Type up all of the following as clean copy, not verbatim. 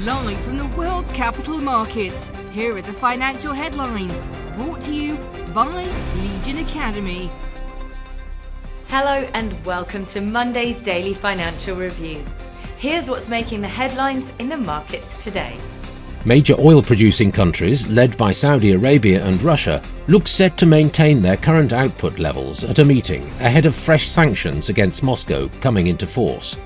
Live from the world's capital markets, here are the financial headlines, brought to you by Legion Academy. Hello and welcome to Monday's Daily Financial Review. Here's what's making the headlines in the markets today. Major oil-producing countries, led by Saudi Arabia and Russia, look set to maintain their current output levels at a meeting ahead of fresh sanctions against Moscow coming into force.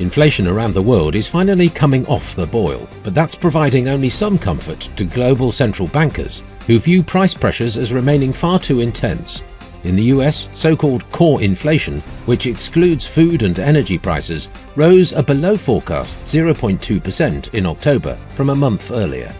Inflation around the world is finally coming off the boil, but that's providing only some comfort to global central bankers who view price pressures as remaining far too intense. In the US, so-called core inflation, which excludes food and energy prices, rose a below forecast 0.2% in October from a month earlier.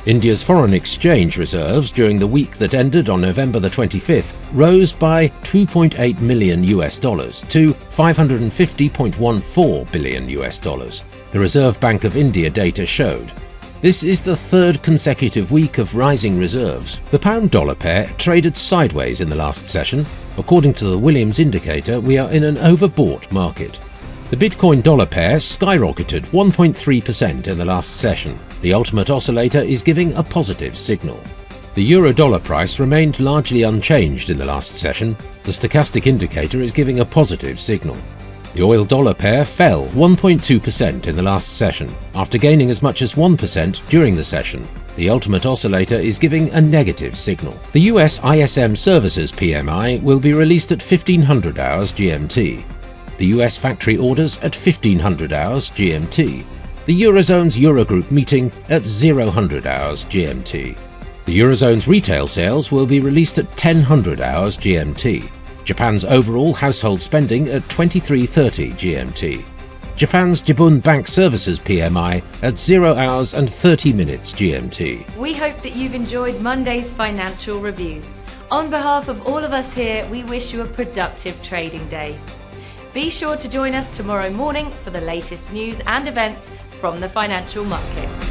India's foreign exchange reserves during the week that ended on November the 25th rose by $2.8 million to $550.14 billion, the Reserve Bank of India data showed. This is the third consecutive week of rising reserves. The pound-dollar pair traded sideways in the last session. According to the Williams indicator, we are in an overbought market. The Bitcoin-dollar pair skyrocketed 1.3% in the last session. The ultimate oscillator is giving a positive signal. The euro-dollar price remained largely unchanged in the last session. The stochastic indicator is giving a positive signal. The oil-dollar pair fell 1.2% in the last session, after gaining as much as 1% during the session. The ultimate oscillator is giving a negative signal. The US ISM Services PMI will be released at 1500 hours GMT. The US factory orders at 1500 hours GMT. The Eurozone's Eurogroup meeting at 0000 hours GMT. The Eurozone's retail sales will be released at 1000 hours GMT. Japan's overall household spending at 2330 GMT. Japan's Jibun Bank Services PMI at 0 hours and 30 minutes GMT. We hope that you've enjoyed Monday's Financial Review. On behalf of all of us here, we wish you a productive trading day. Be sure to join us tomorrow morning for the latest news and events from the financial markets.